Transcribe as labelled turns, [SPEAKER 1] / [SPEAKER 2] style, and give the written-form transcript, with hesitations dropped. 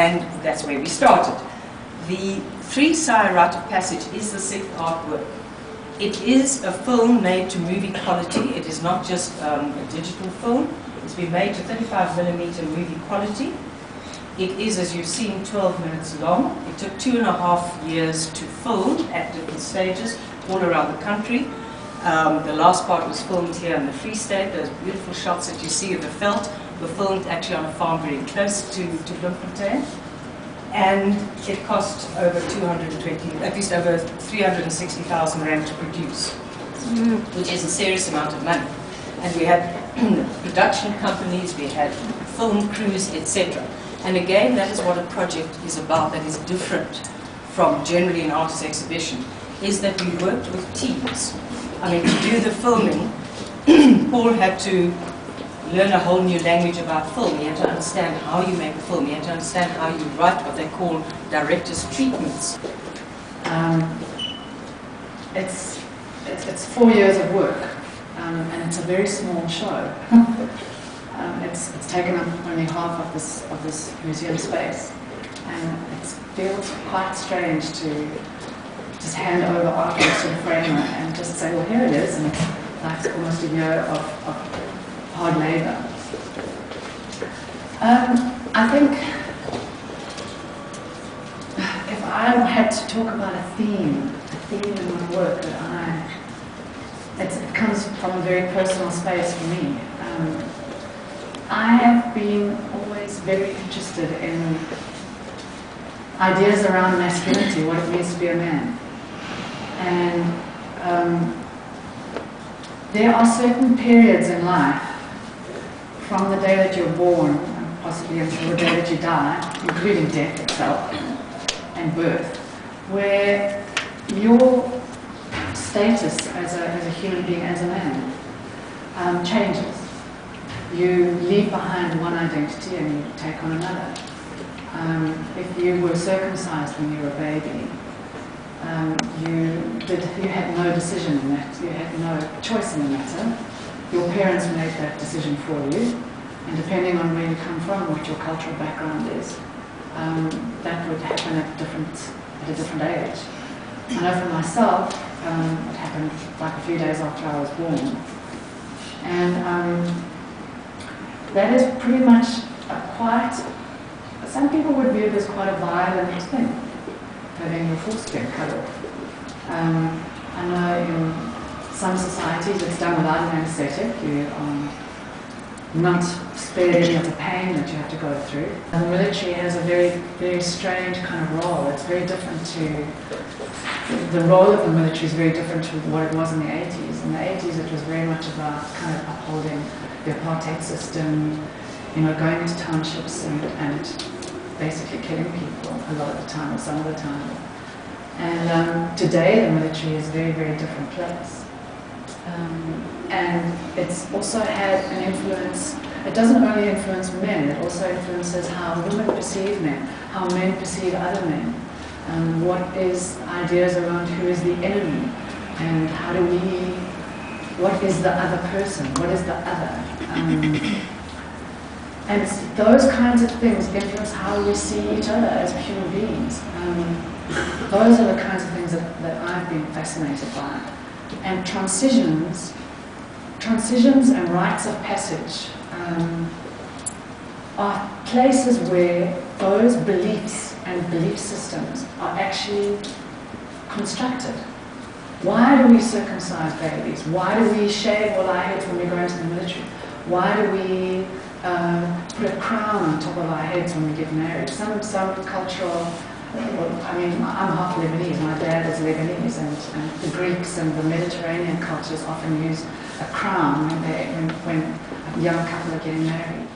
[SPEAKER 1] and that's where we started. The three-sire rite of passage is the sixth artwork. It is a film made to movie quality. It is not just a digital film. It's been made to 35mm movie quality. It is, as you've seen, 12 minutes long. It took 2.5 years to film at different stages all around the country. The last part was filmed here in the Free State. Those beautiful shots that you see of the veld were filmed actually on a farm very close to Bloemfontein. And it cost over 220, at least over 360,000 rand to produce, which is a serious amount of money. And we had production companies, we had film crews, etc. And again, that is what a project is about, that is different from generally an artist exhibition, is that we worked with teams. I mean, to do the filming, Paul had to learn a whole new language about film. He had to understand how you make a film. He had to understand how you write what they call director's treatments.
[SPEAKER 2] It's 4 years of work, and it's a very small show. It's taken up only half of this museum space, and it feels quite strange to just hand over artworks to the framer and just say, well, here it is, and it's like almost a year of hard labor. I think if I had to talk about a theme in my work that it comes from a very personal space for me. I have been always very interested in ideas around masculinity, what it means to be a man. And there are certain periods in life, from the day that you're born, and possibly until the day that you die, including death itself and birth, where your status as a human being, as a man, changes. You leave behind one identity and you take on another. If you were circumcised when you were a baby, you had no decision in that. You had no choice in the matter. Your parents made that decision for you, and depending on where you come from, what your cultural background is, that would happen at a different age. I know for myself, it happened like a few days after I was born, and that is pretty much some people would view it as quite a violent thing, having your foreskin cut off. I know in some societies it's done without an anesthetic. You are not spared any of the pain that you have to go through. And the military has a very, very strange kind of role. It's very different the role of the military is very different to what it was in the 80s. In the 80s it was very much about kind of upholding the apartheid system, going into townships and basically killing people a lot of the time, or some of the time. And today the military is a very, very different place. And it's also had an influence. It doesn't only influence men, it also influences how women perceive men, how men perceive other men, what is ideas around who is the enemy, and what is the other person, what is the other. And those kinds of things influence how we see each other as human beings. Those are the kinds of things that I've been fascinated by. And transitions and rites of passage are places where those beliefs and belief systems are actually constructed. Why do we circumcise babies? Why do we shave all our heads when we go into the military? Why do we put a crown on top of our heads when we get married? Some cultural... I mean, I'm half Lebanese, my dad is Lebanese, and the Greeks and the Mediterranean cultures often use a crown when a young couple are getting married.